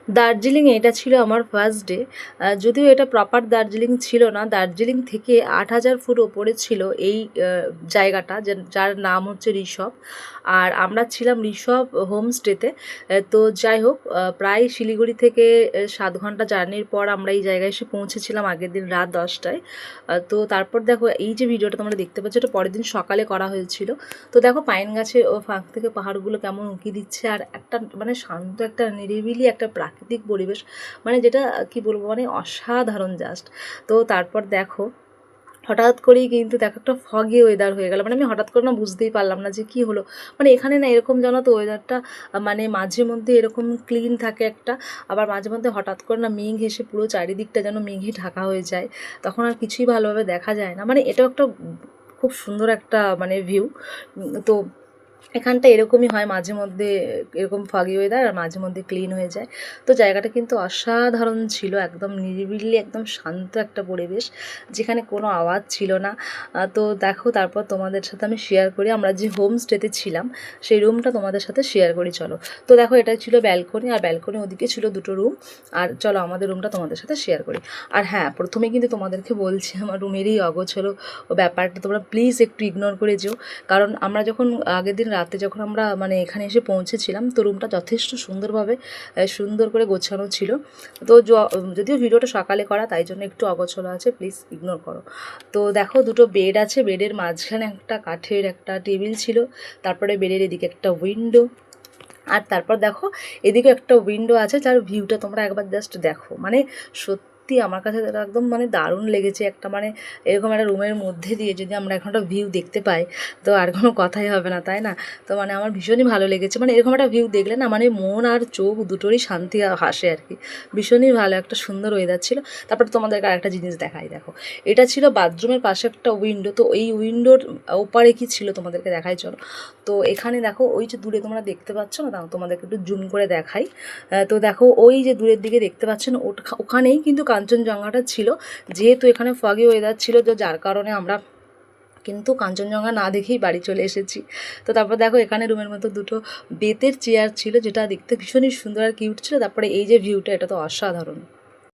দার্জিলিংয়ে এটা ছিল আমার ফার্স্ট ডে। যদিও এটা প্রপার দার্জিলিং ছিল না, দার্জিলিং থেকে 8,000 ফুট ওপরে ছিল এই জায়গাটা, যার নাম হচ্ছে ঋষভ। আর আমরা ছিলাম ঋষভ হোমস্টেতে। তো যাই হোক, প্রায় শিলিগুড়ি থেকে 7 ঘন্টা জার্নির পর আমরা এই জায়গায় এসে পৌঁছেছিলাম আগের দিন রাত 10টায়। তো তারপর দেখো এই যে ভিডিওটা তোমরা দেখতে পাচ্ছ, এটা পরের দিন সকালে করা হয়েছিল। তো দেখো পাইন গাছে ও ফাঁক থেকে পাহাড়গুলো কেমন উঁকি দিচ্ছে, আর একটা মানে শান্ত একটা নিরিবিলি একটা প্রাকৃতিক পরিবেশ, মানে যেটা কি বলবো, মানে অসাধারণ জাস্ট। তো তারপর দেখো হঠাৎ করেই কিন্তু দেখো একটা ফগি ওয়েদার হয়ে গেল, মানে আমি হঠাৎ করে না বুঝতেই পারলাম না যে কি হলো। মানে এখানে না এরকম জানো তো ওয়েদারটা, মানে মাঝে মধ্যে এরকম ক্লিন থাকে একটা, আবার মাঝে মধ্যে হঠাৎ করে না মেঘ এসে পুরো চারিদিকটা যেন মেঘে ঢাকা হয়ে যায়, তখন আর কিছুই ভালোভাবে দেখা যায় না। মানে এটাও একটা খুব সুন্দর একটা মানে ভিউ। তো এখানটা এরকমই হয়, মাঝে মধ্যে এরকম ফাগি ওয়েদার আর মাঝে মধ্যে ক্লিন হয়ে যায়। তো জায়গাটা কিন্তু অসাধারণ ছিল, একদম নিরিবিলি একদম শান্ত একটা পরিবেশ, যেখানে কোনো আওয়াজ ছিল না। তো দেখো তারপর তোমাদের সাথে আমি শেয়ার করি আমরা যে হোমস্টেতে ছিলাম সেই রুমটা তোমাদের সাথে শেয়ার করি চলো। তো দেখো এটা ছিল ব্যালকনি, আর ব্যালকনি ওদিকে ছিল দুটো রুম। আর চলো আমাদের রুমটা তোমাদের সাথে শেয়ার করি। আর হ্যাঁ, প্রথমে কিন্তু তোমাদেরকে বলছি আমার রুমেরই অগোছালো ব্যাপারটা তোমরা প্লিজ একটু ইগনোর করে যেও, কারণ আমরা যখন আগের দিন রাতে যখন আমরা মানে এখানে এসে পৌঁছেছিলাম, তো রুমটা যথেষ্ট সুন্দরভাবে সুন্দর করে গোছানো ছিল। তো যদিও ভিডিওটা সকালে করা, তাই জন্য একটু অগোছালো আছে, প্লিজ ইগনোর করো। তো দেখো দুটো বেড আছে, বেডের মাঝখানে একটা কাঠের একটা টেবিল ছিল, তারপরে বেডের এদিকে একটা উইন্ডো, আর তারপর দেখো এদিকে একটা উইন্ডো আছে, যার ভিউটা তোমরা একবার জাস্ট দেখো, মানে সত্যি আমার কাছে এটা একদম মানে দারুণ লেগেছে। একটা মানে এরকম একটা রুমের মধ্যে দিয়ে যদি আমরা এখন একটা ভিউ দেখতে পাই, তো আর কোনো কথাই হবে না, তাই না? তো মানে আমার ভীষণই ভালো লেগেছে, মানে এরকম একটা ভিউ দেখলে না মানে মন আর চোখ দুটোরই শান্তি হাসে আর কি। ভীষণই ভালো একটা সুন্দর ওয়েদার ছিল। তারপরে তোমাদেরকে আরেকটা জিনিস দেখাই, দেখো এটা ছিল বাথরুমের পাশে একটা উইন্ডো, তো এই উইন্ডোর ওপারে কি ছিল তোমাদেরকে দেখাই চলো। তো এখানে দেখো ওই যে দূরে তোমরা দেখতে পাচ্ছ না, দাও তোমাদেরকে একটু জুম করে দেখাই। তো দেখো ওই যে দূরের দিকে দেখতে পাচ্ছেন, ওখানেই কিন্তু কাঞ্চনজঙ্ঘাটা ছিল। যেহেতু এখানে ফগি ওয়েদার ছিল, যার কারণে আমরা কিন্তু কাঞ্চনজঙ্ঘা না দেখেই বাড়ি চলে এসেছি। তো তারপর দেখো এখানে রুমের মতো দুটো বেতের চেয়ার ছিল, যেটা দেখতে ভীষণই সুন্দর আর কিউট ছিল। তারপরে এই যে ভিউটা, এটা তো অসাধারণ।